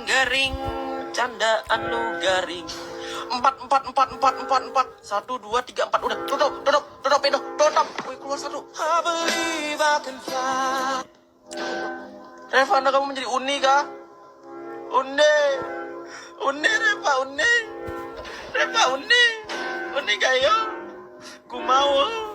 garing, candaan lu garing. 4. 1, 2, 3, 4. Udah, tutup, Edo, tutup. Wih, keluar 1. I believe I can fly. Reva, anda kamu menjadi Uni kah? Uni, Reva, Uni kayo. Ku mau.